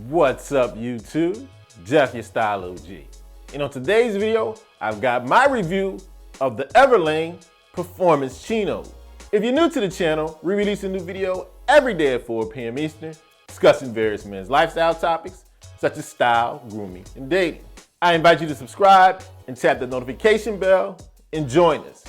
What's up, YouTube? Jeff, your Style O.G. And on today's video, I've got my review of the Everlane Performance Chino. If you're new to the channel, we release a new video every day at 4 p.m. Eastern, discussing various men's lifestyle topics, such as style, grooming, and dating. I invite you to subscribe and tap the notification bell and join us.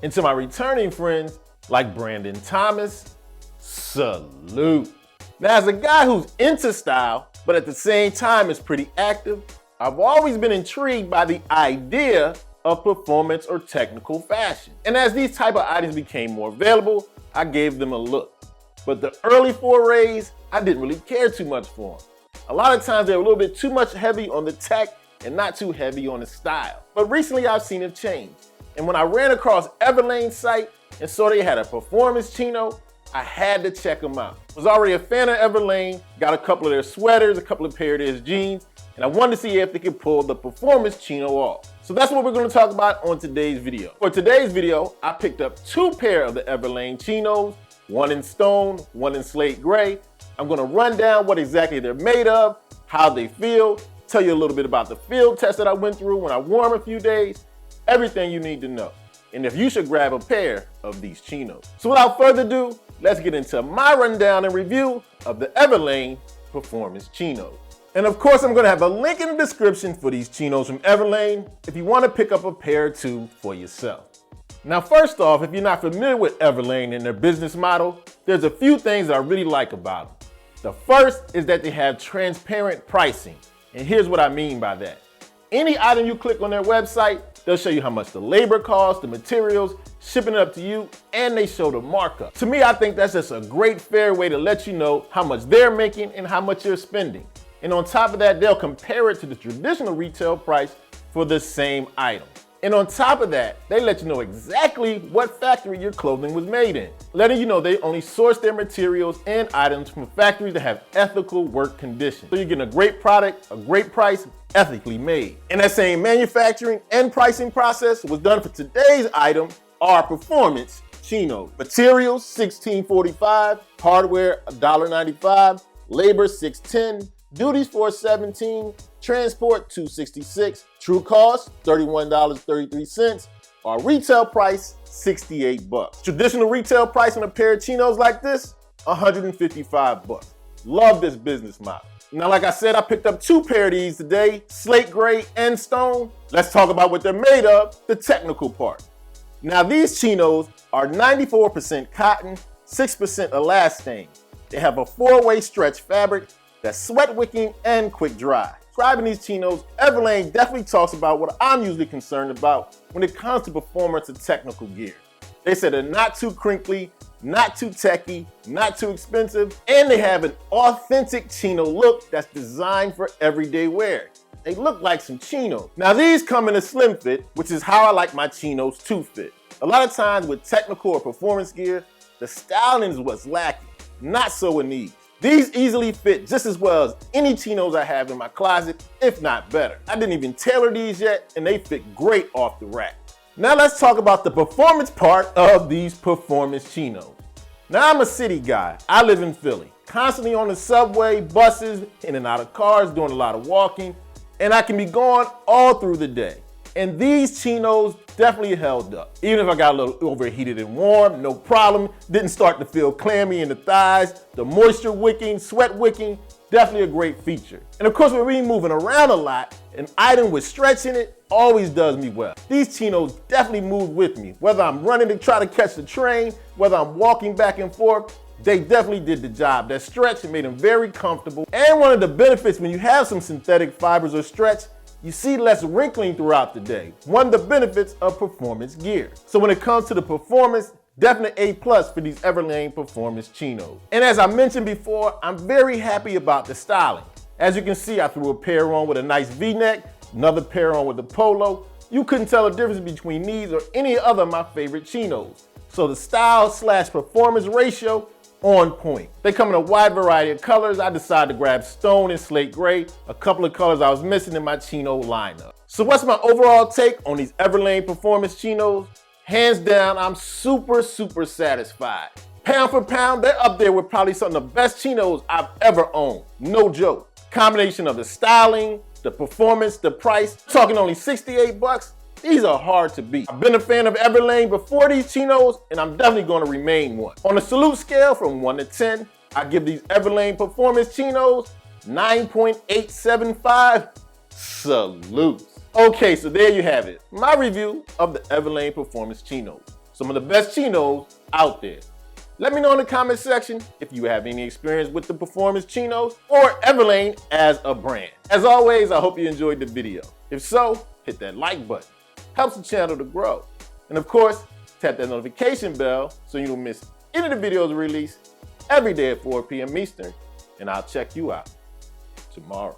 And to my returning friends, like Brandon Thomas, salute. Now, as a guy who's into style, but at the same time is pretty active, I've always been intrigued by the idea of performance or technical fashion. And as these type of items became more available, I gave them a look. But the early forays, I didn't really care too much for them. A lot of times they were a little bit too much heavy on the tech and not too heavy on the style. But recently I've seen it change. And when I ran across Everlane's site and saw they had a performance chino, I had to check them out. I was already a fan of Everlane, got a couple of their sweaters, a couple of pair of their jeans, and I wanted to see if they could pull the performance chino off. So that's what we're going to talk about on today's video. For today's video, I picked up 2 pair of the Everlane chinos, one in stone, one in slate gray. I'm going to run down what exactly they're made of, how they feel, tell you a little bit about the field test that I went through when I wore them a few days, everything you need to know, and if you should grab a pair of these chinos. So without further ado, let's get into my rundown and review of the Everlane Performance Chino. And of course, I'm going to have a link in the description for these chinos from Everlane if you want to pick up a pair or two for yourself. Now, first off, if you're not familiar with Everlane and their business model, there's a few things that I really like about them. The first is that they have transparent pricing. And here's what I mean by that. Any item you click on their website, they'll show you how much the labor costs, the materials, shipping it up to you, and they show the markup. To me, I think that's just a great, fair way to let you know how much they're making and how much you're spending. And on top of that, they'll compare it to the traditional retail price for the same item. And on top of that, they let you know exactly what factory your clothing was made in, letting you know they only source their materials and items from factories that have ethical work conditions. So you're getting a great product, a great price, ethically made. And that same manufacturing and pricing process was done for today's item, our performance chino. Materials $16.45, hardware $1.95, labor $6.10, duties $4.17, transport $2.66, true cost $31.33, our retail price $68. Traditional retail price on a pair of chinos like this, $155. Love this business model. Now, like I said, I picked up 2 pair of these today, slate gray and stone. Let's talk about what they're made of, the technical part. Now, these chinos are 94% cotton, 6% elastane. They have a 4-way stretch fabric that's sweat wicking and quick dry. Describing these chinos, Everlane definitely talks about what I'm usually concerned about when it comes to performance and technical gear. They said they're not too crinkly, not too techy, not too expensive, and they have an authentic chino look that's designed for everyday wear. They look like some chinos. Now, these come in a slim fit, which is how I like my chinos to fit. A lot of times with technical or performance gear, the styling is what's lacking. Not so in these. These easily fit just as well as any chinos I have in my closet, if not better. I didn't even tailor these yet, and they fit great off the rack. Now let's talk about the performance part of these performance chinos. Now, I'm a city guy. I live in Philly, constantly on the subway, buses, in and out of cars, doing a lot of walking, and I can be gone all through the day. And these chinos definitely held up. Even if I got a little overheated and warm, no problem. Didn't start to feel clammy in the thighs. The moisture wicking, sweat wicking, definitely a great feature. And of course, when we're moving around a lot, an item with stretch in it always does me well. These chinos definitely move with me. Whether I'm running to try to catch the train, whether I'm walking back and forth, they definitely did the job. That stretch made them very comfortable. And one of the benefits when you have some synthetic fibers or stretch, you see less wrinkling throughout the day. One of the benefits of performance gear. So when it comes to the performance, definite A+ for these Everlane Performance Chinos. And as I mentioned before, I'm very happy about the styling. As you can see, I threw a pair on with a nice V-neck, another pair on with a polo. You couldn't tell the difference between these or any other of my favorite chinos. So the style/performance ratio, on point. They come in a wide variety of colors. I decided to grab stone and slate gray, a couple of colors I was missing in my chino lineup. So what's my overall take on these Everlane Performance Chinos? Hands down, I'm super satisfied. Pound for pound, they're up there with probably some of the best chinos I've ever owned. No joke. Combination of the styling, the performance, the price, talking only 68 bucks. These are hard to beat. I've been a fan of Everlane before these chinos, and I'm definitely gonna remain one. On a salute scale from 1 to 10, I give these Everlane Performance Chinos 9.875 salutes. Okay, so there you have it. My review of the Everlane Performance Chinos. Some of the best chinos out there. Let me know in the comment section if you have any experience with the Performance Chinos or Everlane as a brand. As always, I hope you enjoyed the video. If so, hit that like button. Helps the channel to grow. And of course, tap that notification bell so you don't miss any of the videos released every day at 4 p.m. Eastern. And I'll check you out tomorrow.